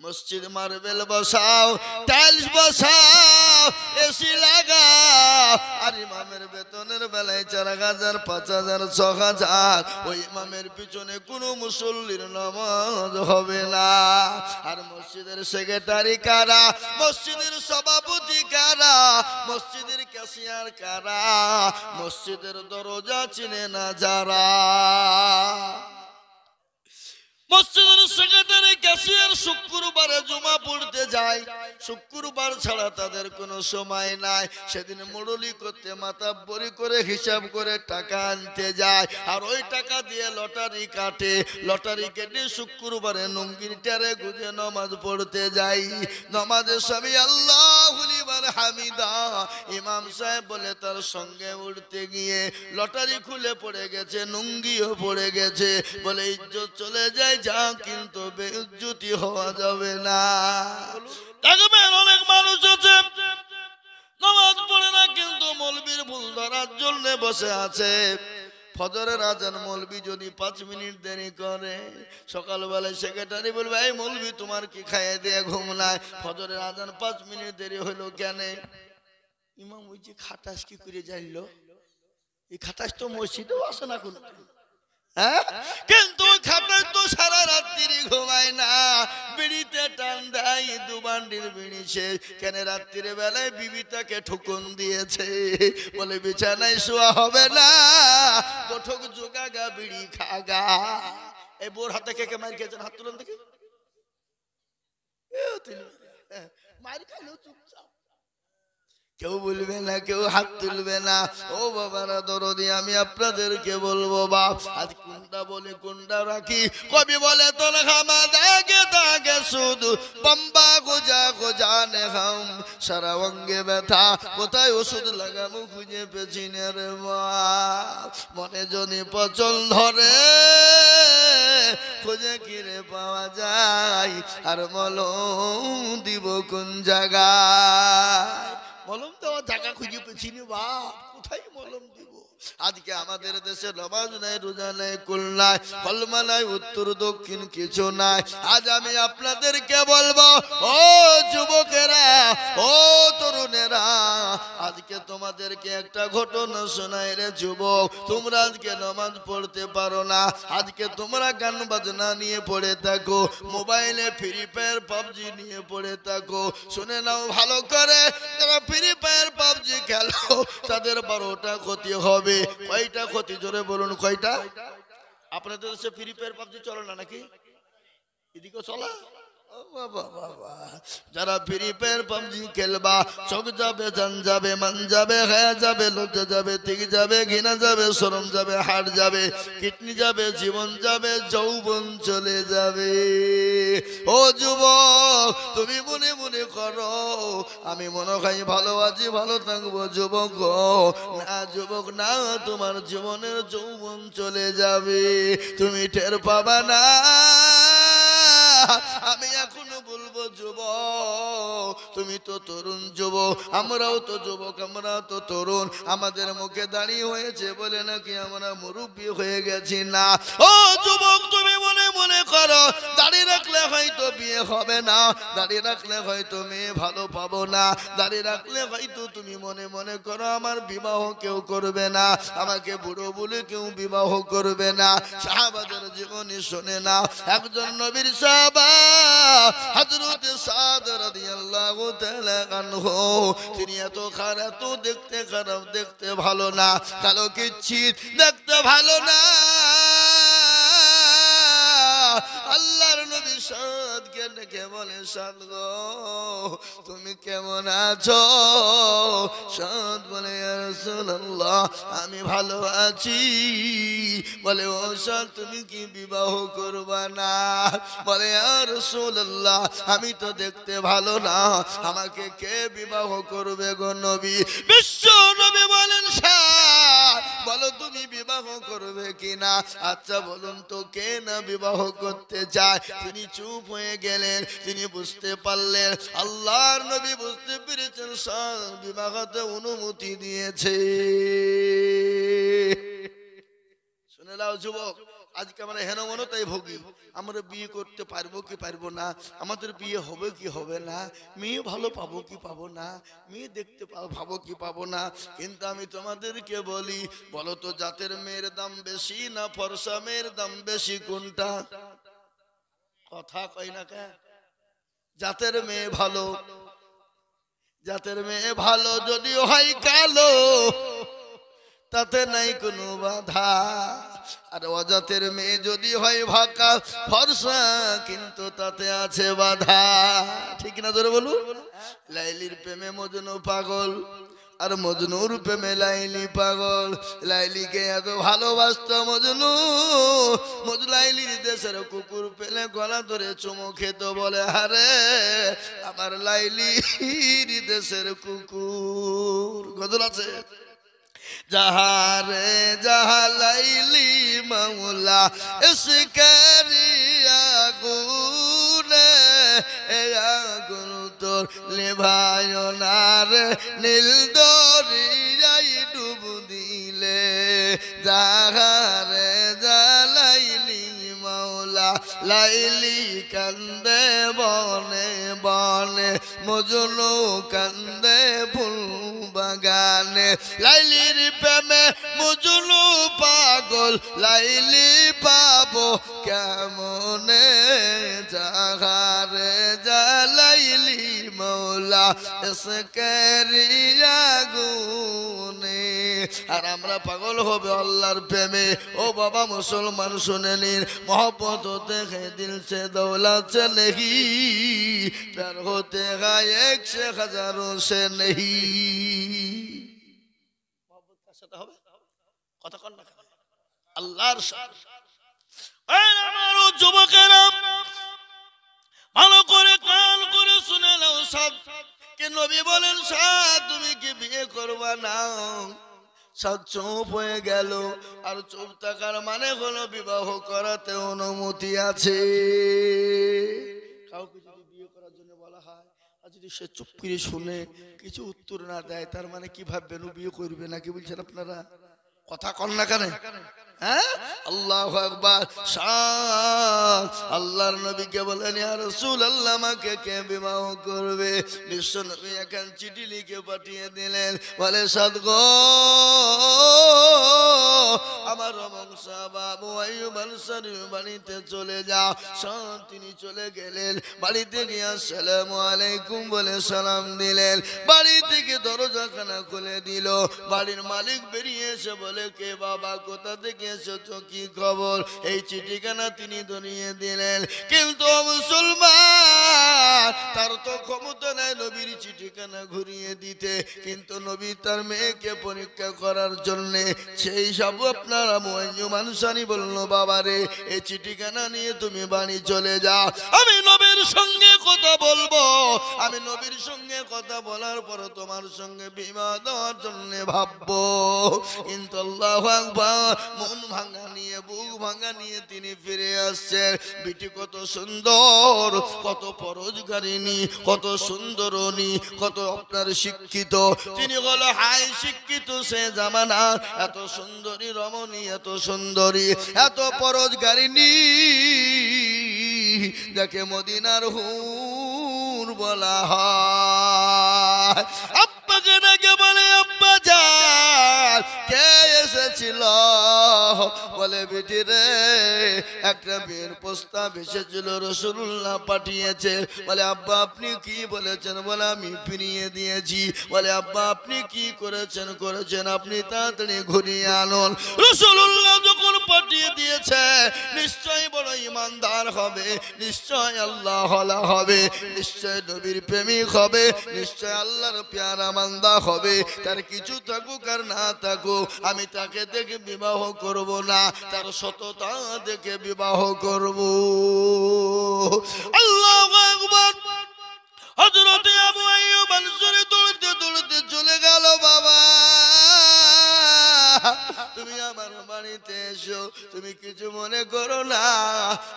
মসজিদ মার্বেল বসাও, টাইলস বসাও, এসি লাগাও, আর ইমামের বেতনের বেলায় 4,000, 5,000, 6,000, ওই ইমামের পিছনে কোনো মুসল্লির নামাজ হবে না। আর মসজিদের সেক্রেটারি কারা, মসজিদের সভাপতি কারা, মসজিদের ক্যাশিয়ার কারা, মসজিদের দরজা চিনে না যারা। মসজিদের সেক্রেটারি ক্যাশিয়ার শুক্রবারে জমা পড়তে যায়, শুক্রবার ছাড়া তাদের কোনো সময় নাই। সেদিন মুরলি করতে মাতাব্বরি করে হিসাব করে টাকা আনতে যায়, আর ওই টাকা দিয়ে লটারি কাটে, লটারি কেটে শুক্রবারে নুঙ্গির টারে গুজে নামাজ পড়তে যাই। নামাজের সবই আল্লাহু লিমান হামিদা, ইমাম সাহেব বলে তার সঙ্গে উঠতে গিয়ে লটারি খুলে পড়ে গেছে, নুঙ্গিও পড়ে গেছে, বলে ইজ্জত চলে যায়, যা কিন্তু বেইজ্জতি হওয়া যাবে না। দেখবেন অনেক মানুষ আছে নামাজ পড়ে না, কিন্তু মৌলবীর ভুল ধরার জন্য বসে আছে। ফজরের আজান মৌলবী যদি 5 মিনিট দেরি করে, সকালবেলায় সেক্রেটারি বলবে, এই মৌলবী তোমার কি খাইয়ে দিয়ে ঘুম নাই? ফজরের আজান 5 মিনিট দেরি হলো কেন? ইমাম ওই যে খাটাস কি করে জানলো? এই খাটাস তো মসজিদেও আসে না কোনো, কিন্তু খাটাস তো সারা রাত্রি ঘুমায় না, বিড়িতে টান দেয়, 2 বান্ডিল বিড়ি শেষ। কেন? রাত্রির বেলায় বিবিটাকে ঠুকুন দিয়েছে, বলে বিছানায় শোয়া হবে না, কোঠক জোগাগা বিড়ি খাগা। এই বোর হাতে কে কে মার খেয়েছেন? হাত তুলেন দেখি। মার খাইলেও চুপচাপ, কেউ বলবে না, কেউ হাত তুলবে না। ও বাবারা দরদি, আমি আপনাদেরকে বলবো বাপ, আজ কোনটা বলে কোনটা রাখি? কবি বলে তোর খামা দেখে তাকে শুধু বম্বা গোজা গোজানে হাম, সারা অঙ্গে ব্যথা, কোথায় ওষুধ লাগাবো খুঁজে পেছি না রে মা। মনে যদি পচন ধরে খুঁজে কিরে পাওয়া যায়, আর মলম দিব কোন জায়গায়? মলম দেওয়া জায়গা খুঁজে পেছি না বাপ, কোথায় মলম দিব? আজকে আমাদের দেশে নামাজ নাই, রোজা নাই, কুল নাই, কলমা নাই, উত্তর দক্ষিণ কিছু নাই। আজ আমি আপনাদেরকে বলবো, ও যুবকেরা, ও তরুণেরা, আজকে তোমাদেরকে একটা ঘটনা শোনাই রে যুবক। তোমরা আজকে নামাজ পড়তে পারো না, আজকে তোমরা গান বাজনা নিয়ে পড়ে থাকো, মোবাইলে ফ্রি ফায়ার পাবজি নিয়ে পড়ে থাকো। শুনে নাও ভালো করে, যারা ফ্রি ফায়ার পাবজি খেলো তাদের 12টা ক্ষতি হবে। কয়টা ক্ষতি? জোরে বলুন কয়টা? আপনাদের দেশে ফ্রি ফায়ার পাবজি চলে না নাকি? এদিকে চলা? যারা ফ্রি ফায়ার পাবজি খেলবা, চোখ যাবে, জান যাবে, মান যাবে, হায়া যাবে, লজ্জা যাবে, তিক যাবে, ঘৃণা যাবে, শরম যাবে, হাড় যাবে, কিডনি যাবে, জীবন যাবে, যৌবন চলে যাবে। ও যুবক, তুমি মনে মনে করো আমি মনে হয় ভালো আছি, ভালো থাকবো। যুবক না, যুবক না, তোমার জীবনের যৌবন চলে যাবে, তুমি টের পাবা না। আমি এখনো বলবো যুবক, তুমি তো তরুণ যুবক, আমরাও তো যুবক, আমরাও তো তরুণ। আমাদের মুখে দাঁড়িয়ে হয়েছে বলে নাকি আমরা মুরব্বী হয়ে গেছি না। ও যুবক, তুমি মনে মনে করো দাড়ি রাখলে হয়তো বিয়ে হবে না, দাড়ি রাখলে হয়তো মেয়ে ভালো পাবো না, দাড়ি রাখলে হয়তো তুমি মনে মনে করো আমার বিবাহ কেউ করবে না, আমাকে বুড়ো বলে কেউ বিবাহ করবে না। সাহাবাদের জীবনী শুনে না, একজন নবীর সাহাবা হযরত সাদ রাদিয়াল্লাহু তাআলা আনহু, তিনি এত খারাপ, দেখতে খারাপ, দেখতে ভালো না, কালো কিচ্ছিত, দেখতে ভালো না। আল্লাহর নবী সাদকে ডেকে বলে, সাদ গো তুমি কেমন আছো? সাদ বলে, ইয়া রাসূলুল্লাহ আমি ভালো আছি। বলে, ও সাদ তুমি কি বিবাহ করবা না? বলে, ইয়া রাসূলুল্লাহ আমি তো দেখতে ভালো না, আমাকে কে বিবাহ করবে গো নবী? বিশ্ব নবী বলেন, সাদ বলো তুমি বিবাহ করবে কিনা? আচ্ছা বলুন তো কে না বিবাহ করতে চায়? তিনি চুপ হয়ে গেলেন, তিনি বুঝতে পারলেন আল্লাহর নবী বুঝতে পেরেছেন সাদ বিবাহতে অনুমতি দিয়েছে। শুনে নাও যুবক, আজকে আমরা হেনমনতায় ভোগী, আমরা বিয়ে করতে পারবো কি পারবো না, আমাদের বিয়ে হবে কি হবে না, মেয়ে ভালো পাবো কি পাবো না, মেয়ে দেখতে পাবো কি পাবো না। কিন্তু আমি তোমাদেরকে বলি, বলো তো জাতের মেয়ের দাম বেশি না ফর্সা মেয়ের দাম বেশি, কোনটা? কথা কই না কে? জাতের মেয়ে ভালো, জাতের মেয়ে ভালো যদি হয় কালো তাতে নাই কোনো বাধা, আর অজাতের মেয়ে যদি হয় ভাকা ফর্সা কিন্তু তাতে আছে বাধা। ঠিক না জোরে বলুন? লাইলির প্রেমে মজনু পাগল, আর মজনুর প্রেমে লাইলি পাগল। লাইলিকে এত ভালোবাসত মজনু, লাইলির দেশের কুকুর পেলে গলা ধরে চুমো খেত, বলে আরে আমার লাইলির দেশের কুকুর। গজল আছে, जहारे जहा लाइली मौला इसकरिया गुने आगुन तोर लिभायो नार नील दरियाई डूब दिले। जहारे जहा लाइली मौला लाइली कंदे बने बने मजनू कंदे फुल বাগানে। লাইলির প্রেমে মজনু পাগল, লাইলি পাবো কেমনে? জাহারে যা লাইলি মৌলা এসকেরিয়া গুনে। আর আমরা পাগল হবে আল্লাহর প্রেমে। ও বাবা মুসলমান শুনে নিন, मोहब्बत होते हैं दिल से दौलत से नहीं, प्यार होते हैं एक से हजारों से नहीं। কথা কন না আল্লাহর সাথে। আমার যুবকেরা ভালো করে কান করে শুনে নাও, সব কে নবী বলেন সাদ তুমি কি বিয়ে করবা না? সব চুপ হয়ে গেল। আর চুপ থাকার মানে হলো বিবাহ করাতে অনুমতি আছে। কাউকে যদি বিয়ে করার জন্য বলা হয় আর যদি সে চুপ করে শুনে কিছু উত্তর না দেয়, তার মানে কি ভাববেন ও বিয়ে করবে না? কি বলছেন আপনারা? কথা কন না কেন? হ্যাঁ, আল্লাহু আকবার। আল্লাহর নবীকে বলেন ইয়া রাসূলুল্লাহ আমাকে কে বিবাহ করবে? বিশ্ব নবী এখন চিঠি লিখে পাঠিয়ে দিলেন, বলে সাদ গো আমার বংশাবা আবু আইয়ুব আনসারী বাড়িতে চলে যাও। তিনি চলে গেলেন, বাড়িতে গিয়ে আসসালামু আলাইকুম বলে সালাম দিলেন। বাড়ি থেকে দরজাখানা খুলে দিল। বাড়ির মালিক বেরিয়ে এসে বলে কে বাবা, কোথা থেকে এসেছো, কি খবর? এই চিঠিখানা তিনি ধরিয়ে দিলেন। কিন্তু মুসলমান তার তো ক্ষমতা নাই নবীর চিঠিখানা ঘুরিয়ে দিতে, কিন্তু নবী তার মেয়েকে পরীক্ষা করার জন্য সেই সব আপনারা মুআইয়ুব আনসারী বলল বাবা রে এই চিঠিখানা নিয়ে তুমি বাড়ি চলে যাও, আমি নবীর সঙ্গে কথা বলবো। আমি নবীর সঙ্গে কথা বলার পর তোমার সঙ্গে বিবাহ দেওয়ার জন্য ভাববো। কিন্তু আল্লাহু আকবার, মন ভাঙা নিয়ে বুক ভাঙা নিয়ে তিনি ফিরে আসছেন। বিটি কত সুন্দর, কত পরোজগারিনী, কত সুন্দরনী, কত আপনার শিক্ষিত। তিনি হলো হাই শিক্ষিত সে জামানা। এত সুন্দরী রমণী, এত সুন্দরী, এত পরোজগারিনী, যাকে মদিনার হুর বলা হয়। আব্বাকে ডাকে বলে আব্বা জান কে এসেছিল? বলে বেটি রে একটা বিয়ের প্রস্তাব এসেছিল, রাসূলুল্লাহ পাঠিয়েছে। বলে আব্বা আপনি কি বলেছেন? বলে আমি ফিরিয়ে দিয়েছি। বলে আব্বা আপনি কি করেছেন? করেছেন আপনি তাড়াতাড়ি ঘুরিয়ে আনুন। রাসূলুল্লাহ যখন পাঠিয়ে দিয়েছে নিশ্চয়ই বড় ইমানদার হবে, নিশ্চয় আল্লাহ ওয়ালা হবে, নিশ্চয় নবীর প্রেমিক হবে, নিশ্চয় আল্লাহর প্যারা বান্দা হবে। তার কিছু থাকুক আর না থাকুক আমি তাকে দেখে বিবাহ করব না, তার সততা দেখে বিবাহ করব। আল্লাহু আকবার। হযরত আবু আইয়ুব আনসারী দৌড়তে দৌড়তে চলে গেল। বাবা তুমি আমার বাড়িতে এসো, তুমি কিছু মনে করো না,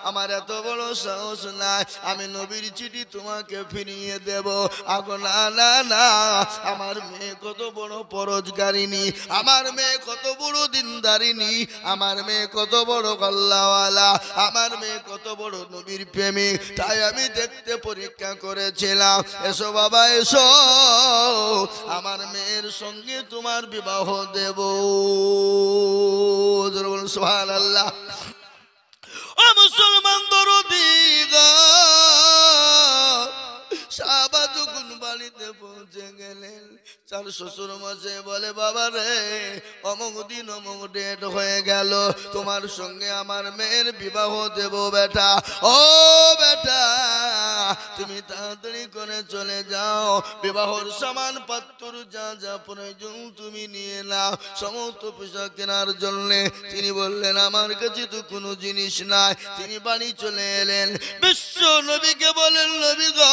আমার এত বড় সাহস না, আমি নবীর চিঠি তোমাকে ফিরিয়ে দেব। আগো না না না, আমার মেয়ে কত বড় পরজগারিনী, আমার মেয়ে কত বড় দিনদারিনী, আমার মেয়ে কত বড় আল্লাহওয়ালা, আমার মেয়ে কত বড় নবীর প্রেমিক, তাই আমি দেখতে পরীক্ষা করেছিলাম। এসো বাবা এসো, আমার মেয়ের সঙ্গে তোমার বিবাহ দেব। সুবহানাল্লাহ। ও মুসলমান দরদি গো, সাহাবা যখন বাড়িতে পৌঁছে গেলেন, তার শ্বশুর মশাই বলে, বাবা রে, অমুক দিন অমুক ডেট হয়ে গেল, তোমার সঙ্গে আমার মেয়ের বিবাহ দেব বেটা। ও বেটা, তুমি তাড়াতাড়ি করে চলে যাও, বিবাহর সামান পাত্র যা যা প্রয়োজন তুমি নিয়ে নাও, সমস্ত পোশাক কেনার জন্য। তিনি বললেন, আমার কাছে তো কোনো জিনিস নাই। তিনি বাড়ি চলে এলেন, বিশ্ব নবীকে বলেন, নবী গো,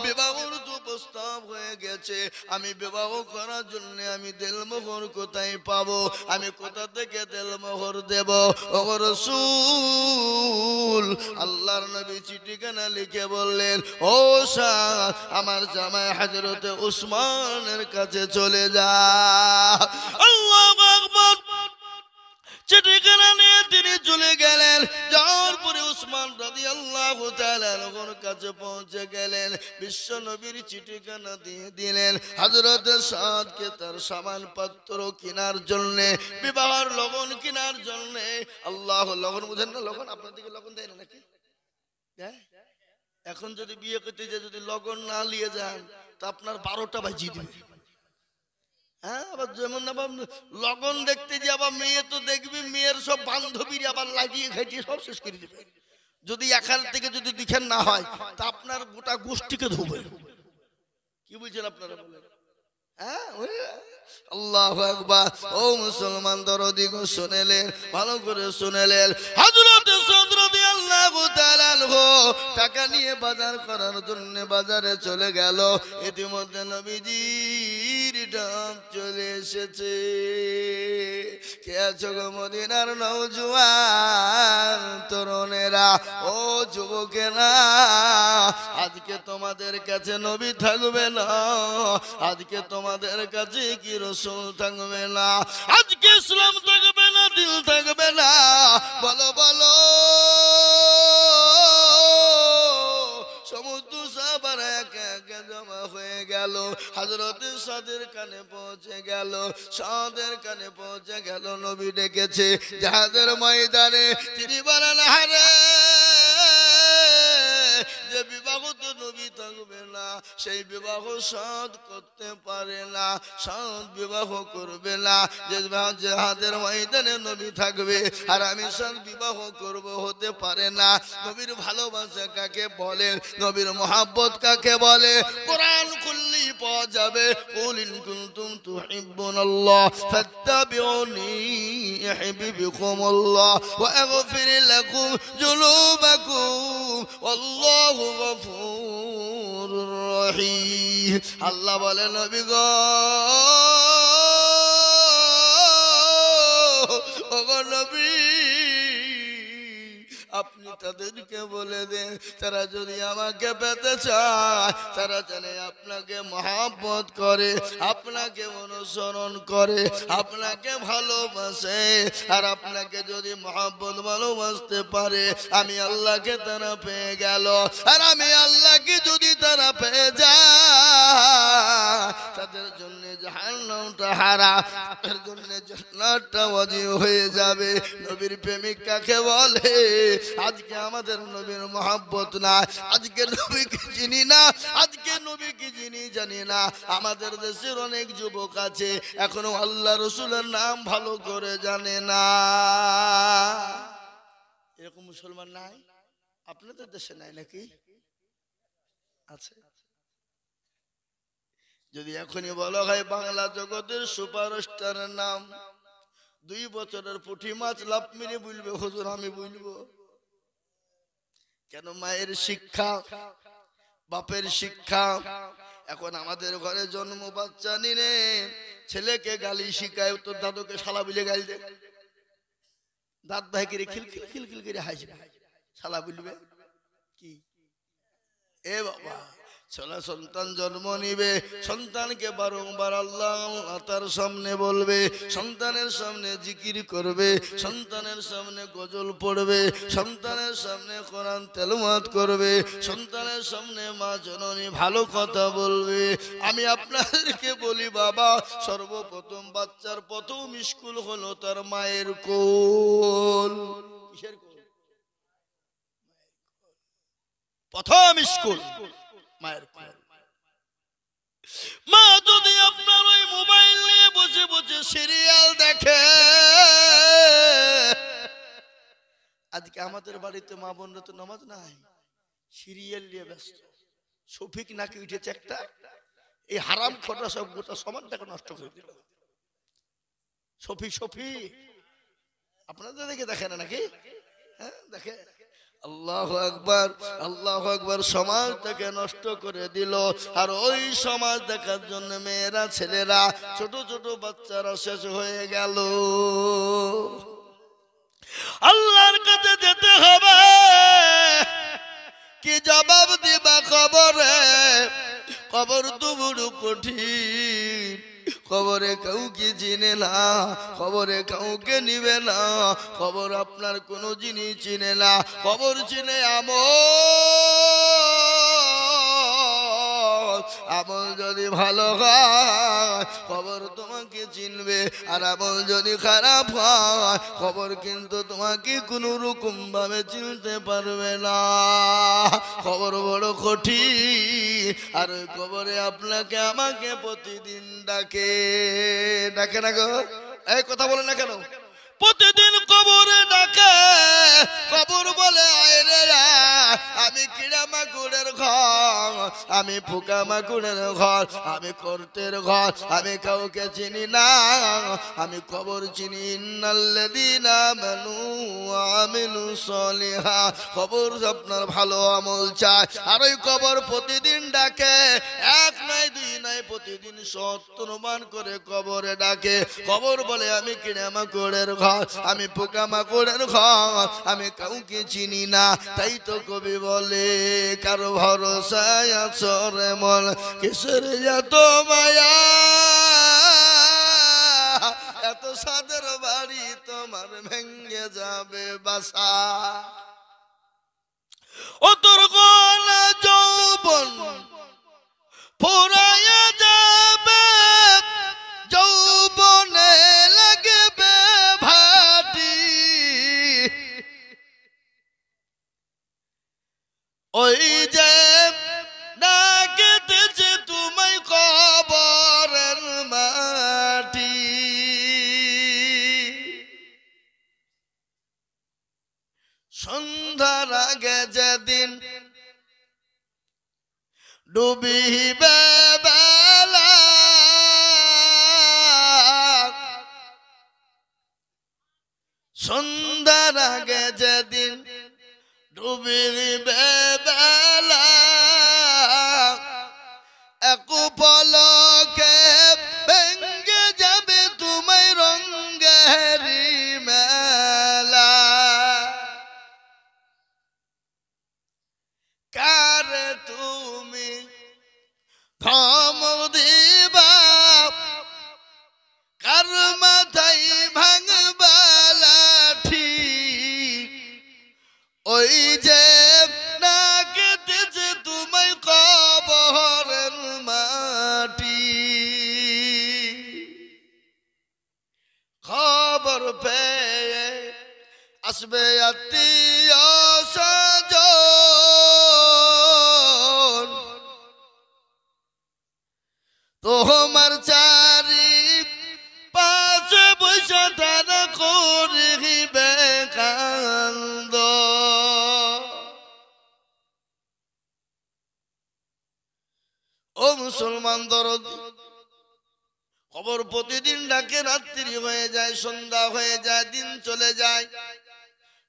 বিবাহর তো প্রস্তাব হয়ে গেছে, আমি বিবাহ করার জন্য আমি দেলমোহর কোথায় পাবো, আমি কোথা থেকে দেলমোহর দেব? ও রাসূল, আল্লাহর নবী চিঠিখানা লিখে বললেন, ও শাহ, আমার জামাই হযরতে উসমানের কাছে চলে যা। আল্লাহু আকবার। চিঠিখানা নিয়ে তিনি চলে গেলেন, যাওয়ার পরে উসমান রাদিয়াল্লাহু তাআলা আনহুর কাছে পৌঁছে গেলেন, বিশ্ব নবীর চিঠিখানা দিয়ে দিলেন হযরত সাদকে তার সামান পত্র কেনার জন্য, বিবাহের লগন কেনার জন্য। আল্লাহ, লগন বুঝেন না? লগন আপনার দিকে লগন দেয় না নাকি? হ্যাঁ, এখন যদি বিয়ে করতে যে যদি লগন না নিয়ে যান তো আপনার 12টা বাজিয়ে দিবে। হ্যাঁ, আবার যেমন আবার লগন দেখতে যে আবার মেয়ে তো দেখবি, মেয়ের সব বান্ধবীরা আবার লাগিয়ে ঘাটিয়ে সব শেষ করে দিবে। যদি এখান থেকে যদি দেখেন না হয় তা আপনার গোটা গোষ্ঠীকে ধুবে। কি বলছেন আপনারা? হ্যাঁ, আল্লাহু আকবার। ও মুসলমান দরদি গো, শুনেলেন, ভালো করে শুনেলেন, হযরত সাদ রাদিয়াল্লাহু তাআলা আনহু টাকা নিয়ে বাজার করার জন্য বাজারে চলে গেল। ইতিমধ্যে নবীজির ডাক চলে এসেছে। কে আছো গো মদিনার নওজোয়ান তরুণেরা, ও যুবকেরা, আজকে তোমাদের কাছে নবী থাকবে না, আজকে তোমাদের কাছে কি রাসূল থাকবে না, আজকে ইসলাম থাকবে না, দিল থাকবে না। বলো বলো। সমস্ত সাহাবারা একে একে জমা হয়ে গেল, হযরত সাদের কানে পৌঁছে গেল, সাদের কানে পৌঁছে গেল, নবী ডেকেছে জিহাদের ময়দানে। তিনি বলেন, হারে, যে বিবাহ তো নবী থাকবে না, সেই বিবাহ সাদ করতে পারে না, সাদ বিবাহ করবে না। যে জিহাদের ময়দানে নবী থাকবে আর আমি সাদ বিবাহ করব, হতে পারে না। নবীর ভালোবাসা কাকে বলে, নবীর মহব্বত কাকে বলে, কোরআন খুললেই পাওয়া যাবে। কুল ইন কুনতুম তুহিব্বুনাল্লাহ ফাত্তাবিউনি ইউহিব্বুকুমুল্লাহ ওয়া আগফির লাকুম যুনুবাকুম আল্লাহু গফুরুর রহিম। আল্লাহ বলে, নবী গো, ও নবী, আপনি তাদেরকে বলে দেন, তারা যদি আমাকে পেতে চায়, তারা জানে আপনাকে মহব্বত করে, আপনাকে অনুসরণ করে, আপনাকে ভালোবাসে। আর আপনাকে যদি মহব্বত ভালোবাসতে পারে, আমি আল্লাহকে তারা পেয়ে গেল। আর আমি আল্লাহকে যদি তারা পেয়ে যায়, তাদের জন্য জাহান্নামটা হারাম, তাদের জন্য জান্নাতটা ওয়াজিব হয়ে যাবে। নবীর প্রেমিক কাকে বলে? আজকে আমাদের নবীর মহব্বত না, আজকে নবীকে চিনি না, আজকে নবীকে চিনি জানি না। আমাদের দেশের অনেক যুবক আছে এখনো আল্লাহ রসুলের নাম ভালো করে জানে না। এরকম মুসলমান নাই? আপনাদের দেশে নাই নাকি? আছে। যদি এখনই বলা হয় বাংলা জগতের সুপারস্টারের নাম, 2 বছরের পুঁটি মাছ লাভ মেরে বলবে, হুজুর আমি বলবো কেন? মায়ের শিক্ষা, বাপের শিক্ষা, এখন আমাদের ঘরে জন্ম বাচ্চা নিলে ছেলেকে গালি শিখায়, তোর দাদুকে শালা বলে গালি দে, দাঁত ভাই করে খিলখিল খিলখিল করে হাসবে, শালা বলবে কি? এ বাবা, ছেলে সন্তান জন্ম নিবে, সন্তানকে বারংবার আল্লাহ তার সামনে বলবে, সন্তানের সামনে জিকির করবে, সন্তানের সামনে গজল পড়বে, সন্তানের সামনে কোরআন তেলাওয়াত করবে, সন্তানের সামনে মা জননী ভালো কথা বলবে। আমি আপনাদেরকে বলি বাবা, সর্বপ্রথম বাচ্চার প্রথম স্কুল হলো তার মায়ের কোল। কিসের কোল? প্রথম স্কুল মায়ের কোল। মা যদি আপনার ওই মোবাইল নিয়ে বসে বসে সিরিয়াল দেখে, আজকে আমাদের বাড়িতে মা বোনরা তো নামাজ নাই, সিরিয়াল নিয়ে ব্যস্ত। শফিক নাকি উঠেছে একটা, এই হারাম খোটা সব গোটা সমাজটাকে নষ্ট করে দিল। শফিক আপনাদের দেখে দেখে না নাকি? হ্যাঁ দেখে। আল্লাহু আকবার, আল্লাহু আকবার, সমাজটাকে নষ্ট করে দিল। আর ওই সমাজ দেখার জন্য মেয়েরা ছেলেরা ছোট ছোট বাচ্চারা শেষ হয়ে গেল। আল্লাহর কাছে যেতে হবে, কি জবাব দিবা কবরে? কবর তো বড় কঠিন, কবরে কাউকে চিনে না, কবরে কাউকে নিবে না, কবর আপনার কোনো জিনিস চিনে না। কবর চিনে আমল যদি ভালো হয় কবর তোমাকে চিনবে, আর আমল যদি খারাপ হয় কবর কিন্তু তোমাকে কোনো রকম ভাবে চিনতে পারবে না। কবর বড় কঠিন, আর ওই কবরে আপনাকে আমাকে প্রতিদিন ডাকে না গো? এই কথা বলে না কেন? প্রতিদিন কবরে ডাকে। কবর বলে আয়রে আমি কিড়া মাকুড়ের ঘর, আমি পোকা মাকুড়ের ঘর, আমি কর্তের ঘর, আমি কাউকে চিনি না, আমি কবর চিনি। ইন্নাল্লাযীনা আমানু ওয়া আমিলুস সলিহাত, কবর আপনার ভালো আমল চায়। আর ওই কবর প্রতিদিন ডাকে, এক নয় দুই নয়, প্রতিদিন 70 বার করে কবরে ডাকে। কবর বলে আমি কিড়া মাকুড়ের ঘর, আমি পোকা মাকুড়ের ঘর, আমি কাউকে চিনি না। তাই তো কবি বলে, কারো ভরসায় আছো রে মন, কিসের এত মায়া, এত সাদের বাড়ি তোমার ভেঙ্গে যাবে বাসা। ও তোর গলা যৌবন ফুরাইয়া যাবে, যৌবনে লাগবে ভাটি, ওই যে না কেটেছে তোমায় কবরের মাটি। সন্ধ্যার আগে যেদিন ডুবিবে বেলা, সন্ধ্যার আগে যেদিন ডুবিবে বেলা, এক পলকে ভেঙ্গে যাবে তোমায় রঙ্গের মেলা। কার তুমি ধমক দিবা, কার মাথায় ভাঙবা লাঠি, ওই যে না কেটেছে তোমায় কবরের মাটি। খবর পেয়ে আসবে আত্মীয় স্বজন, তোমার চারি পাশে বসে তারা করিবে কান্দ। ও মুসলমান দরদি, খবর প্রতিদিন ডাকে, রাত্রি হয়ে যায়, সন্ধ্যা হয়ে যায়, দিন চলে যায়,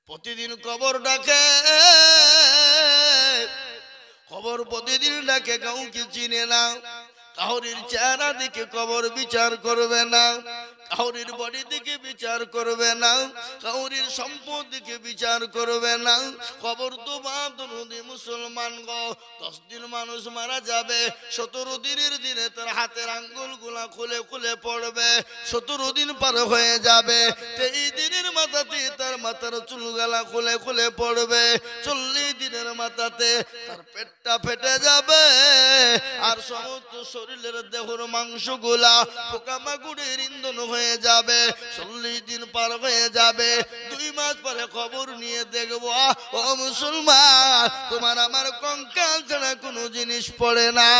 প্রতিদিন কবর ডাকে। কবর প্রতিদিন ডাকে, কাউকে চিনে না। কাউরির চেহারা দিকে কবর বিচার করবে না, কাউরির বডি দিকে বিচার করবে না, কাউরির সম্পদ দিকে বিচার করবে না। কবর তো বাদ নদী মুসলমান গো, 10 দিন মানুষ মারা যাবে, 17 দিনের দিনে তার হাতের আঙ্গুল গুলা খুলে খুলে পড়বে। 17 দিন পার হয়ে যাবে, 23 দিনের মাথাতে তার মাথার চুলগালা খুলে খুলে পড়বে। 40 দিনের মাথাতে তার পেটটা ফেটে যাবে, আর সমস্ত শরীরের দেহর মাংসগুলা পোকামাকড়ের ইন্ধন হয়ে যাবে। 40 দিন পার হয়ে যাবে, 2 মাস পরে খবর নিয়ে দেখবো, ও মুসলমান, তোমার আমার কঙ্কাল ছাড়া কোনো জিনিস পড়ে না।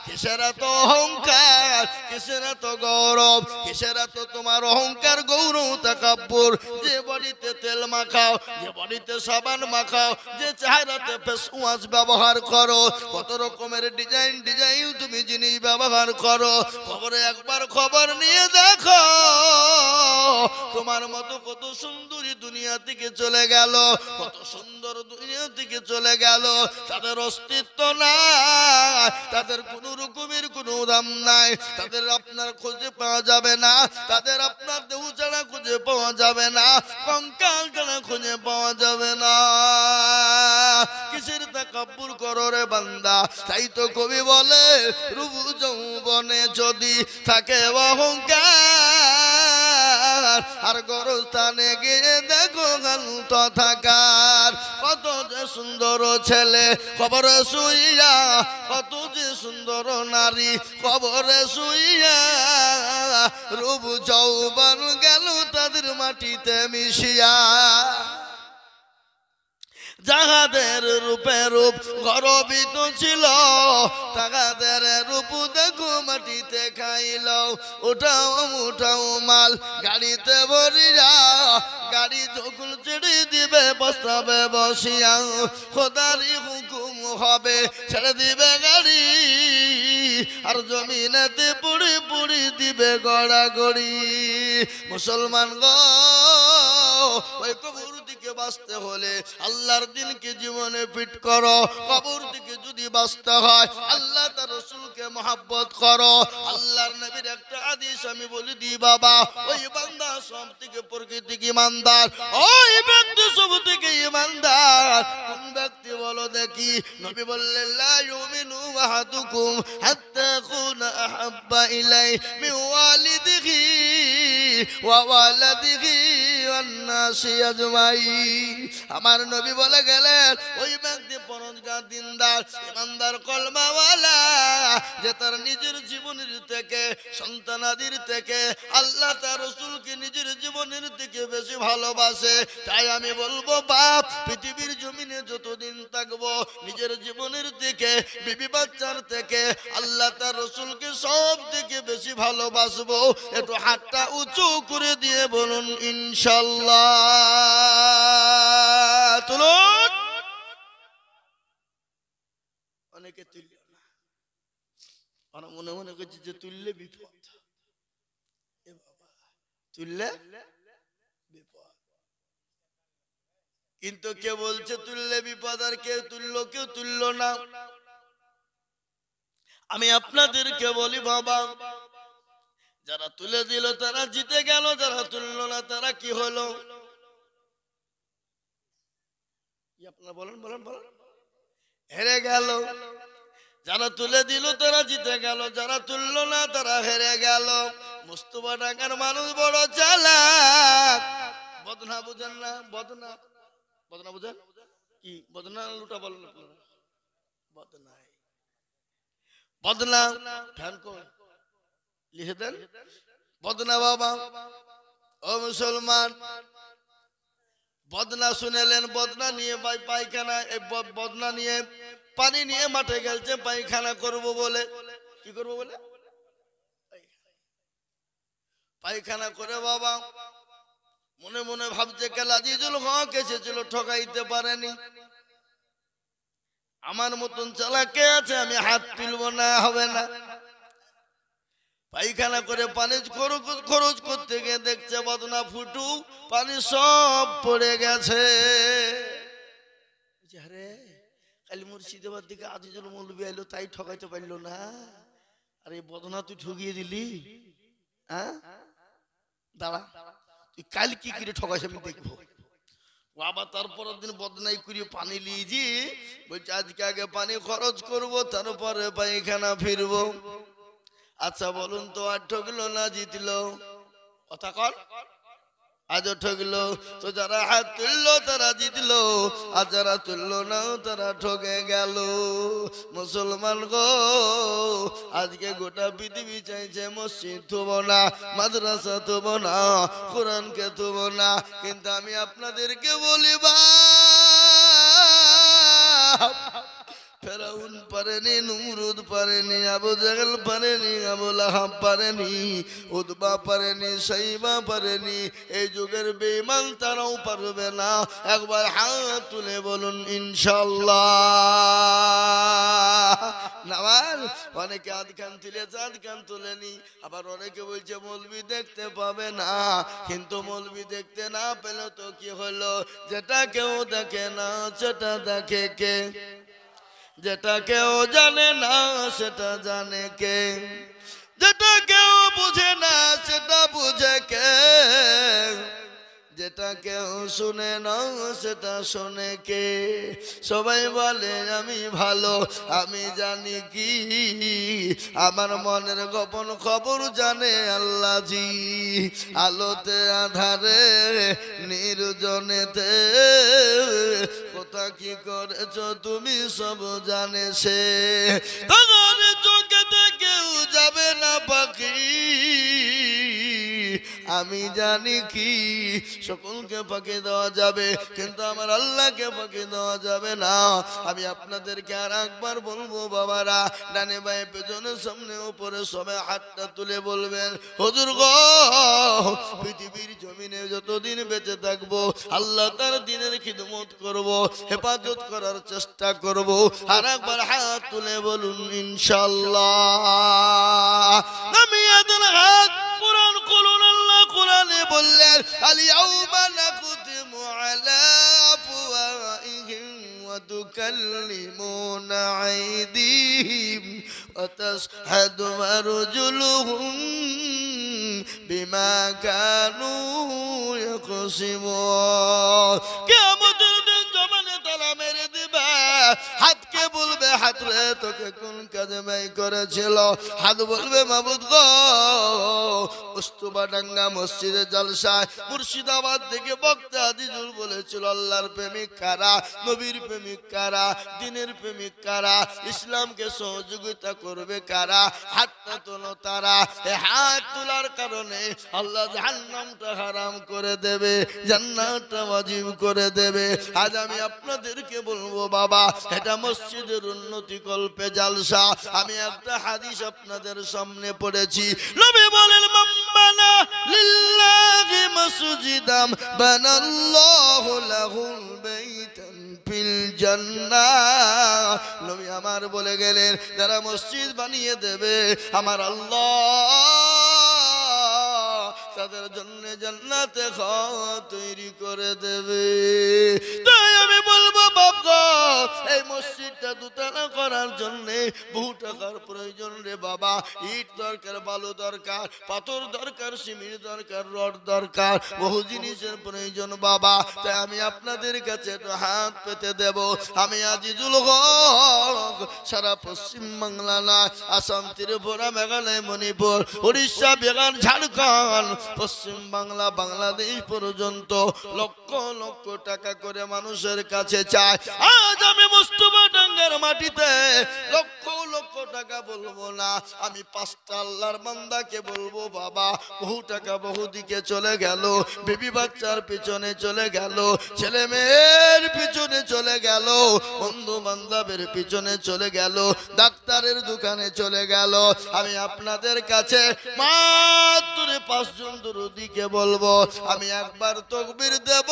কিসের এত অহংকার, কিসের এত গৌরব, কিসের এত তোমার অহংকার, গৌরব, তাকাব্বুর? যে বডিতে তেল মাখাও, যে বডিতে সাবান মাখাও, যে চেহারাতে ফেস ওয়াশ ব্যবহার করো, কত রকমের ডিজাইন ডিজাইন তুমি জিনিস ব্যবহার করো, খবরে একবার খবর নিয়ে দেখো, তোমার মতো কত সুন্দরী দুনিয়া থেকে চলে গেল, কত সুন্দর দুনিয়া থেকে চলে গেল। তাদের অস্তিত্ব নাই, তাদের কোন রকমের কোনো দাম নাই, তাদের আপনার খুঁজে পাওয়া যাবে না, তাদের আপনার দেহ ছাড়া খুঁজে পাওয়া যাবে না, কঙ্কাল ছাড়া খুঁজে পাওয়া যাবে না। কিসের তাকাব্বুর করো রে বান্দা? তাই তো কবি বলে, রূপ যৌবনে যদি থাকে অহংকার, আর গরস্থানে গিয়ে দেখো গান্ত থাকার। কত যে সুন্দর ছেলে কবরে শুইয়া, কত যে সুন্দর নারী কবরে শুইয়া, রূপ যৌবন গেল তাদের মাটিতে মিশিয়া। যাহাদের রূপে রূপ গর্বিত ছিল, তাহাদের রূপ দেখো মাটিতে খাইল। ওটাও উঠাও মাল গাড়িতে ভরিয়া, গাড়ি যখন ছেড়ে দিবে বসাবে বসিয়া, খোদারি হুকুম হবে ছেড়ে দিবে গাড়ি, আর জমিনেতে পুড়ি পুড়ি দিবে গড়াগড়ি। মুসলমান গো, ওই কবর দিকে বাঁচতে হলে আল্লাহর দিনকে জীবনে ফিট করো। কবর দিকে যদি বাঁচতে হয়, আল্লাহ তার রাসূলকে মহব্বত করো। আল্লাহর নবীর একটা হাদিস আমি বলে দিই বাবা, ওই বান্দা সব থেকে প্রকৃতিক ইমানদার, ওই ব্যক্তি সব থেকে ইমানদার। কোন ব্যক্তি বলো দেখি? নবী বললেন, লা ইউমিনু আহাদুকুম হাত্তা কুনা আহাব্বা ইলাই মিন ওয়ালিদিহি ওয়া ওয়ালাদিহি ওয়ান নাসি আজমাইন। আমার নবী বলে গেলেন, ওই ব্যক্তি পরহেজগার, দিনদার, ইমানদার, কলমাওয়ালা, যে তার নিজের জীবনের থেকে, সন্তানাদির থেকে আল্লাহ তার রাসূলকে নিজের জীবনের থেকে বেশি ভালোবাসে। তাই আমি বলবো বাপ, পৃথিবীর জমিনে যতদিন থাকবো, নিজের জীবনের থেকে, বিবি বাচ্চার থেকে আল্লাহ তার রাসূলকে সব থেকে বেশি ভালোবাসবো। একটু হাতটা উঁচু করে দিয়ে বলুন ইনশাআল্লাহ। তুলুন। অনেকে তুলল না, আর মনে মনে করছে যে তুললে বিপদ। এ বাবা, তুললে বিপদ। কিন্তু কে বলছে তুললে বিপদ, আর কেউ তুললো, কেউ তুললো না। আমি আপনাদেরকে বলি বাবা, যারা তুলে দিল তারা জিতে গেল, যারা তুললো না তারা কি হলো? আপনারা বলেন বলেন বলেন, হেরে গেল। যারা তুলে দিল তারা জিতে গেল, যারা তুললো না তারা হেরে গেল। মুস্তফা ঢাকার মানুষ বড় চালাক। বদনা বুঝেন না? বদনা, বদনা বুঝেন কি? বদনা লুটা বলেন আপনারা। বদনা, বদনা ফ্যান কোন লিখে দেন। বদনা বাবা, ও মুসলমান, বদনা শুনেলেন? বদনা নিয়ে পায়খানা, বদনা নিয়ে পানি নিয়ে মাঠে গেলছে পায়খানা করব বলে। কি করবো বলে? পায়খানা করে বাবা মনে মনে ভাবছে কেলা আজিজুল হক এসেছিল, ঠকাইতে পারেনি। আমার মতন চালাকে আছে, আমি হাত তুলব না, হবে না। পায়খানা করে পানি খরচ করতে গিয়ে দেখছে বদনা ফুটু, পানি সব পড়ে গেছে। কালী মুর্শিদাবাদ দিকে আজিজুল মৌলবী আইলো, তাই ঠকাইতে পারলো না। আরে বদনা তুই ঠকিয়ে দিলি, হ্যাঁ দাঁড়া, তুই কাল কি করে ঠকাইছ আমি দেখবো। আবার তারপরের দিন বদনাই করে পানি লিয়েছি, বলছে আজকে আগে পানি খরচ করব, তারপরে পায়খানা ফিরবো। আচ্ছা বলুন তো, আর ঠকলো না জিতলো? কথা কর, আজও ঠকলো। তো যারা হাত তুললো তারা জিতলো, আর যারা তুললো না তারা ঠকে গেল। মুসলমান গো, আজকে গোটা পৃথিবী চাইছে মসজিদ থুবো না, মাদ্রাসা থুবো না, কোরআনকে থুবো না, কিন্তু আমি আপনাদেরকে বলি ফেরাউন পারেনি, নমরুদ পারেনি, আবু জাহেল পারেনি, আবু লাহাব পারেনি, উতবা পারেনি, সাইবা পারেনি, এই যুগের বেঈমান তারাও পারবে না। একবার হাত তুলে বলুন ইনশাআল্লাহ। নামাজ অনেকে আধ কান তুলেছে, আধ কান তুলেনি। আবার অনেকে বলছে মৌলবি দেখতে পাবে না, কিন্তু মৌলবি দেখতে না পেলে তো কি হলো? যেটা কেউ দেখে না সেটা দেখে কে? যেটা কেউ জানে না সেটা জানে কে? যেটা কেউ বুঝে না সেটা বুঝে কে? যেটা কেউ শুনে না সেটা শোনে কে? সবাই বলে আমি ভালো, আমি জানি কি? আমার মনের গোপন খবর জানে আল্লাহ জি। আলোতে আধারে নির্জনেতে কোথা কি করেছো তুমি সব জানে সে। তোমার চোখেতে কেউ যাবে না পাখি, আমি জানি কি? সকলকে ফাঁকি দেওয়া যাবে, কিন্তু আমার আল্লাহকে ফাঁকি দেওয়া যাবে না। আমি আপনাদেরকে আর একবার বলবো বাবারা, ডানে বায়ে পেছনে সামনে উপরে সবাই হাতটা তুলে বলবেন হুজুর গো, পৃথিবীর জমিনে যতদিন বেঁচে থাকবো আল্লাহ তার দ্বীনের খিদমত করব, হেফাজত করার চেষ্টা করব। আর একবার হাত তুলে বলুন ইনশাআল্লাহ। আমি আদর হাত কোরআন খুলুন। আল্লাহ কোরআনে বললেন আল-ইয়াউমা নাখতিমু আলা আফওয়াহিহিম ওয়া তুকাল্লিমুনা আইদিহিম ওয়া তাশহাদু আরজুলুহুম বিমা কানু ইয়াকসিবুন। কিয়ামতের দিন জমানে তালা মেরে দিবে, হাতকে বলবে হাত রে তোকে কোন কাজে ব্যয় করেছিল? হাত বলবে মাবুদ গো, উস্তুবাডাঙ্গা মসজিদে জলসায় মুর্শিদাবাদ থেকে বক্তা আজিজুল বলেছিল আল্লাহর প্রেমিক কারা, নবীর প্রেমিক কারা, দ্বীনের প্রেমিক কারা, ইসলামকে সহযোগিতা করবে কারা? হাতটা তোলো তারা। এই হাত তোলার কারণে আল্লাহ জাহান্নামটা হারাম করে দেবে, জান্নাতটা ওয়াজিব করে দেবে। আজ আমি আপনাদেরকে বলবো বাবা, এটা মসজিদের উন্নতি কল্পে জালসা। আমি একটা হাদিস আপনাদের সামনে পড়েছি। নবী বলেন মাম্মানা লিল্লাহি মাসজিদাম বানাল্লাহু লাহুল বাইতান ফিল জান্নাহ। নবী আমার বলে গেলেন, যারা মসজিদ বানিয়ে দেবে আমার আল্লাহ তাদের জন্য জান্নাতে ঘর তৈরি করে দেবে। তাই আমি বলবো বাবা, এই মসজিদটা দুতলা করার জন্য বহু টাকার প্রয়োজন রে বাবা। ইট দরকার, বালু দরকার, পাথর দরকার, সিমেন্ট দরকার, রড দরকার, বহু জিনিসের প্রয়োজন বাবা। তাই আমি আপনাদের কাছে একটু হাত পেতে দেব। আমি আজিজুল হক সারা পশ্চিম বাংলা না, আসাম, ত্রিপুরা, মেঘালয়, মণিপুর, উড়িষ্যা, বিহার, ঝাড়খণ্ড, পশ্চিম বাংলা, বাংলাদেশ পর্যন্ত লক্ষ লক্ষ টাকা করে মানুষের কাছে চায়। আজ আমি মুস্তাফাডাঙ্গার মাটিতে লক্ষ লক্ষ টাকা বলবো না, আমি পাঁচটা আল্লাহর বান্দাকে বলবো বাবা, বহু টাকা বহু দিকে চলে গেল, বেবি বাচ্চার পিছনে চলে গেল, ছেলে মেয়ের পিছনে চলে গেল, বন্ধু বান্ধবের পিছনে চলে গেল, ডাক্তারের দোকানে চলে গেল। আমি আপনাদের কাছে মাত্র 5 জন দরুদিকে বলবো, আমি একবার তাকবীর দেব,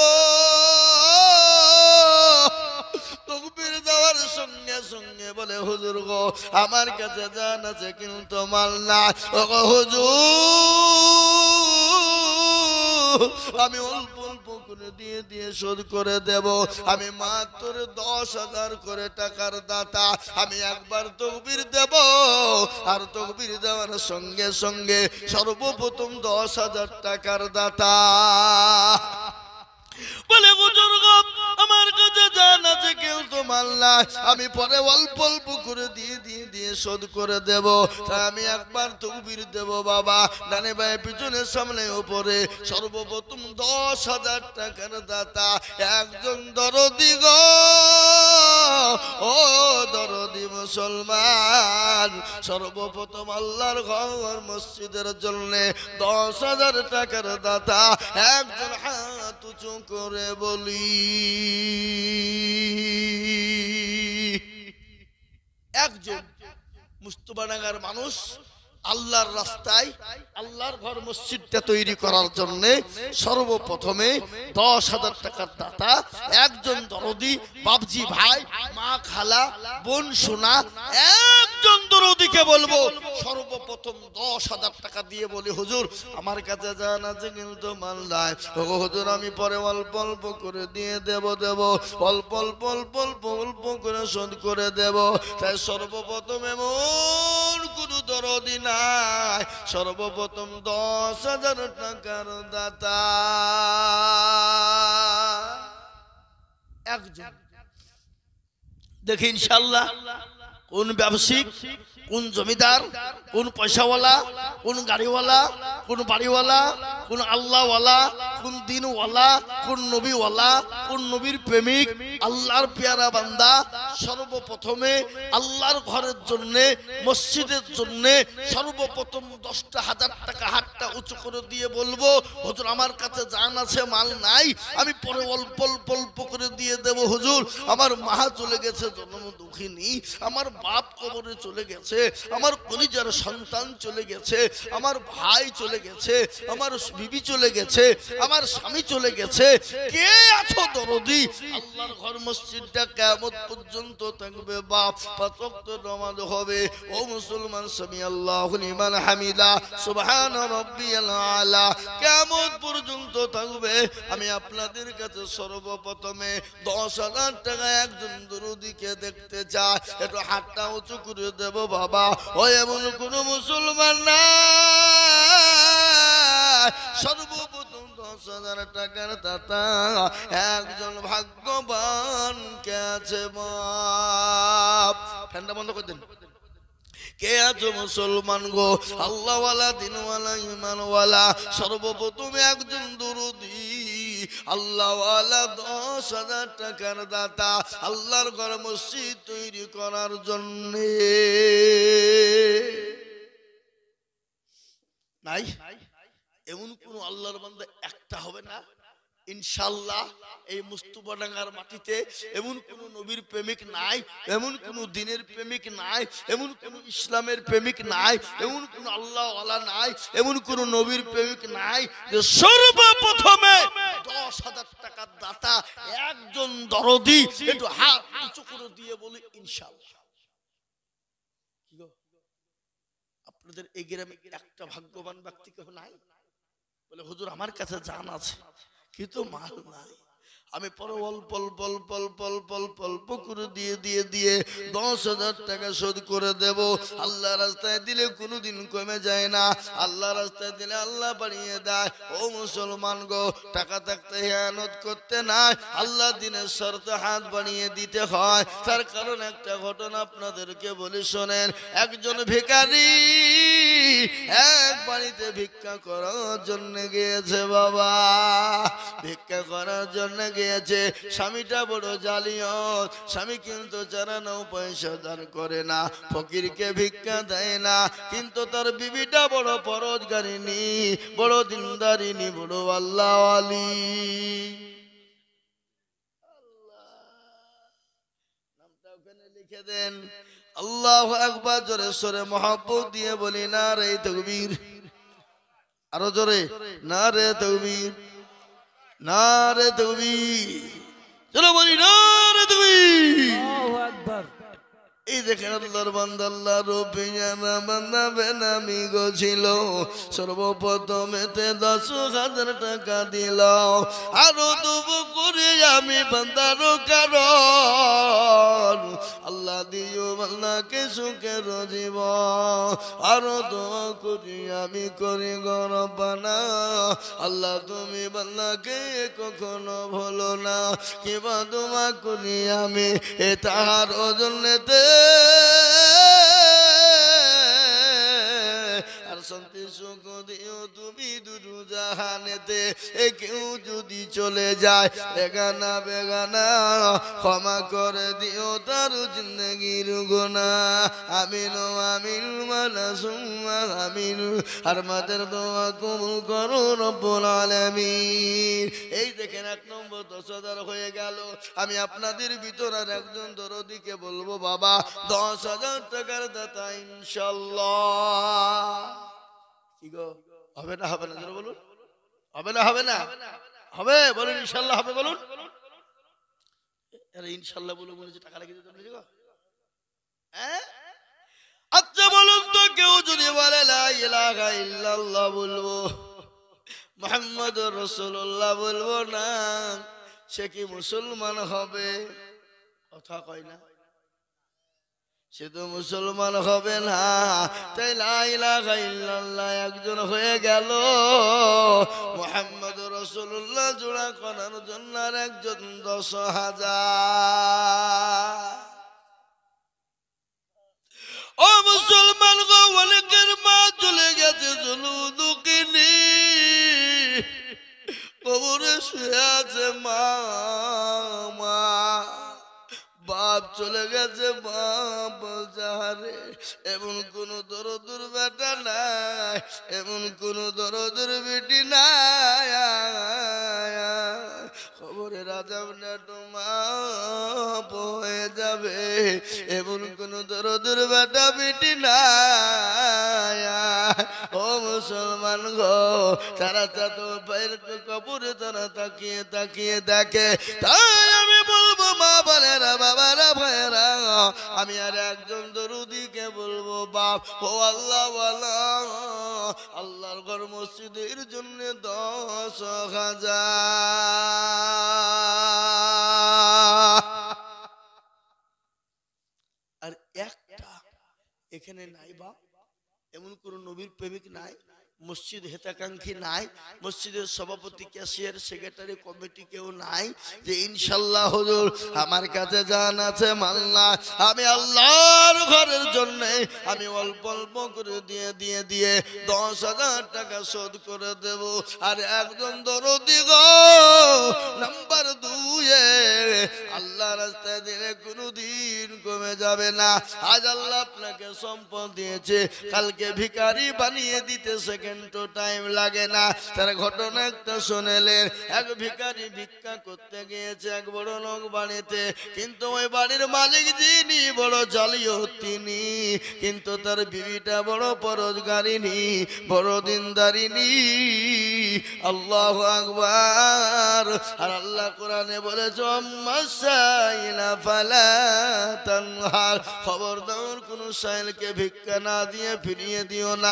তাকবীর দেওয়ার সঙ্গে সঙ্গে বলে হুজুর গো আমার কাছে জান আছে কিন্তু মাল না, ও গো হুজুর আমি অল্প অল্প করে দিয়ে দিয়ে শোধ করে দেব। আমি মাত্র 10,000 করে টাকার দাতা। আমি একবার তকবীর দেব, আর তকবীর দেওয়ার সঙ্গে সঙ্গে সর্বপ্রথম 10,000 টাকার দাতা বলে বুজুর্গ আমার কাছে জান আছে কেউ তো মাল্লা, আমি পরে অল্প অল্প করে দিয়ে দিয়ে দিয়ে শোধ করে দেব। তাই আমি একবার তকবীর দেব বাবা, ডানে বায়ে পিছনে সামনে উপরে সর্বপ্রথম 10,000 টাকার দাতা একজন দরদি গো, ও দরদি মুসলমান, সর্বপ্রথম আল্লাহর ঘর মসজিদের জন্য 10,000 টাকার দাতা একজন হাত উঁচু করে বলি একজন। মুস্তফানগর মানুষ আল্লাহর রাস্তায় আল্লাহর ঘর মসজিদটা তৈরি করার জন্য সর্বপ্রথমে 10,000 টাকার দাতা একজন দরদি বাবজি ভাই, মা খালা, বোন সোনা, একজন দরদিকে বলবো সর্বপ্রথম 10,000 টাকা দিয়ে বলি হুজুর আমার কাছে জান আছে কিন্তু মাল নাই, হুজুর আমি পরে অল্প অল্প করে দিয়ে দেব অল্প অল্প অল্প অল্প অল্প করে শোধ করে দেব। তাই সর্বপ্রথম এমন কোন দরদি নাই, সর্বপ্রথম 10,000 টাকার দাতা একজন। দেখি ইনশাআল্লাহ কোন ব্যবসায়িক, কোন জমিদার, কোন পয়সাওয়ালা, কোন গাড়িওয়ালা, কোন বাড়িওয়ালা, কোন আল্লাহওয়ালা, কোন দিনওয়ালা, কোন নবীওয়ালা, কোন নবীর প্রেমিক, আল্লাহর পেয়ারা বান্দা সর্বপ্রথমে আল্লাহর ঘরের জন্য মসজিদের জন্য সর্বপ্রথম 10,000 টাকা হাতটা উঁচু করে দিয়ে বলবো হুজুর আমার কাছে জান আছে মাল নাই, আমি পরে অল্প অল্প অল্প করে দিয়ে দেব হুজুর। আমার মা চলে গেছে জন্ম দুঃখিনী, আমার বাপ কবরে চলে গেছে, আমার কলিজার সন্তান চলে গেছে, আমার ভাই চলে গেছে, আমার বিবি চলে গেছে, আমার স্বামী চলে গেছে, কে আছো দরদি? আল্লাহর ঘর মসজিদটা কিয়ামত পর্যন্ত থাকবে বাপ, 5 ওয়াক্ত নামাজ হবে। ও মুসলমান সামি আল্লাহু লিমান হামিদা সুবহান রাব্বিয়াল আলা কিয়ামত পর্যন্ত থাকবে। আমি আপনাদের কাছে সর্বপ্রথমে 10,000 টাকা একজন দরদিকে দেখতে চাই, একটু হাতটা উঁচু করে দেব বাবা। ও এমন কোন মুসলমান না সর্বপ্রথম 10,000 টাকার দাতা একজন ভাগ্যবান কে আছে বাপ? ঠান্ডা বন্ধ করে দেন। কে আছো মুসলমান গো, আল্লাহওয়ালা দিনওয়ালা ইমানওয়ালা সর্বপ্রথম একজন দরদি আল্লাহওয়ালা 10,000 টাকার দাতা আল্লাহর ঘর মসজিদ তৈরি করার জন্য নাই? এমন কোন আল্লাহর বান্দা একটা হবে না ইনশাআল্লাহ এই মুস্তফাডাঙ্গার মাটিতে? এমন কোন নবীর প্রেমিক নাই, এমন কোন দিনের প্রেমিক নাই, এমন কোন ইসলামের প্রেমিক নাই, এমন কোন আল্লাহওয়ালা নাই, এমন কোন নবীর প্রেমিক নাই যে সর্বপ্রথমে 10,000 টাকার দাতা একজন দরদি একটু হাত উঁচু করে দিয়ে বলি ইনশাআল্লাহ। আপনাদের এই গ্রামে একটা ভাগ্যবান ব্যক্তি কেউ নাই? বলে হুজুর আমার কাছে জান আছে কিন্তু মাল নাই, আমি পরে অল্প অল্প অল্প অল্প অল্প অল্প অল্প করে দিয়ে দিয়ে দিয়ে 10,000 টাকা শোধ করে দেব। আল্লাহ রাস্তায় দিলে কোনোদিন কমে যায় না, আল্লাহ রাস্তায় দিলে আল্লাহ বাড়িয়ে দেয়। ও মুসলমান গো, টাকা থাকতে হিয়ানত করতে নাই, আল্লাহ দিনের শর্তে হাত বাড়িয়ে দিতে হয়। তার কারণ একটা ঘটনা আপনাদেরকে বলি শোনেন। একজন ভিখারি এক বাড়িতে ভিক্ষা করার জন্য গিয়েছে বাবা, ভিক্ষা করার জন্য গিয়েছে। স্বামীটা বড় জালিয়াত, স্বামী কিন্তু চারানাও পয়সা দান করে না, ফকিরকে ভিক্ষা দেয় না, কিন্তু তার বিবিটা বড় পরোজগারিনী, বড় দিনদারিনী, বড় আল্লাহওয়ালি। নামটা ওখানে লিখে দেন। আল্লাহু আকবার, জোরে সোরে মহব্বত দিয়ে বলি না রে তাকবীর, আরো জোরে না রে তাকবীর, না রে তাকবীর, চলো বলি না রে তাকবীর। এই দেখেন আল্লাহর বান্দা আল্লাহ রবিয়ানা বান্দা বেনামি গছিল সর্বপ্রথমেতে 10,000 টাকা দিল আরো তবু করে আমি বান্দার কারণ আল্লাহ দিও বান্দাকে সুখের জীবন আরো দোয়া করি আমি করি গরবানা আল্লাহ তুমি বান্দাকে কখনো ভুলো না কিবা দোয়া করি আমি এ তাহার জন্যতে আর শান্তি সুখ দিও তুমি দুরু জাহানেতে কেউ যদি চলে যায় বেগানা বেগানা ক্ষমা করে দিও তার জিন্দগির গুনাহ আমিন আমিন ওয়ালা সুম্মা আমিন আর মাদের দোয়া কবুল করো রব্বুল আলামিন এই দেখেন 1 নম্বর 10,000 হয়ে গেল আমি আপনাদের ভিতর আর একজন দরদিকে বলবো বাবা 10,000 টাকার দাতা ইনশাআল্লাহ কি গো হবে না হবে না জোরে বলুন হবে না হবে না হবে বলুন ইনশাআল্লাহ হবে বলুন আরে ইনশাআল্লাহ বলে মনে হচ্ছে টাকা লাগিয়ে দিতে হবে গো হ্যাঁ আচ্ছা বলুন তো কেউ যদি বলে লা ইলাহা ইল্লাল্লাহ বলবো মুহাম্মাদুর রাসূলুল্লাহ বলবো না সে কি মুসলমান হবে কথা কয় না সে তো মুসলমান হবে না তাই লা ইলাহা ইল্লাল্লাহ একজন হয়ে গেল মুহাম্মদুর রাসূলুল্লাহ জোড়া করার জন্য আর একজন 10,000 ও মুসলমান গো অনেকের মা চলে গেছে জলুদুকিনি কবরে শুয়ে আছে মা মা বাপ চলে গেছে বাপ বলছে আরে এমন কোন দরদুর বেটা নাই এমন কোন দরদুর বেটি নাই খবরে রাজা না তোমা হয়ে যাবে এমন কোন দরদুর বেটা বেটি নাই ও মুসলমান গো তারা তো কবরে তারা তাকিয়ে তাকিয়ে দেখে তাই আমি বলবো মা বোনেরা বাবারা ভাইয়েরা আমি আর একজন দরুদিকে বলবো বাপ ও আল্লাহ ওয়ালা আল্লাহর ঘর মসজিদের জন্য 10,000 আর একটা এখানে নাই বাপ এমন কোন নবীর প্রেমিক নাই মসজিদ হেতাকাঙ্ক্ষী নাই মসজিদের সভাপতি ক্যাশিয়ার সেক্রেটারি কমিটি কেউ নাই যে ইনশাআল্লাহ হুজুর আমার কাছে জান আছে মাল্লা আমি আল্লাহর ঘরের জন্য আমি অল্প অল্প করে দিয়ে 10,000 টাকা শোধ করে দেব আর একজন দরদি গো নাম্বার 2 আল্লাহ রাস্তায় দিলে কোনোদিন কমে যাবে না আজ আল্লাহ আপনাকে সম্পদ দিয়েছে কালকে ভিখারি বানিয়ে দিতে সেকেন্ডও টাইম লাগে না তার ঘটনা একটা শুনেলেন এক ভিখারি ভিক্ষা করতে গিয়েছে এক বড় লোক বাড়িতে কিন্তু ওই বাড়ির মালিক যিনি বড় জালিও তিনি কিন্তু তার বিবিটা বড় পরোজগারিনী বড় দিনদারিনী আল্লাহু আকবার আর আল্লাহ কোরআনে বলেছে আম্মাসাইলা ফালা তানহার খবরদার কোন সাইলকে ভিক্ষা না দিয়ে ফিরিয়ে দিও না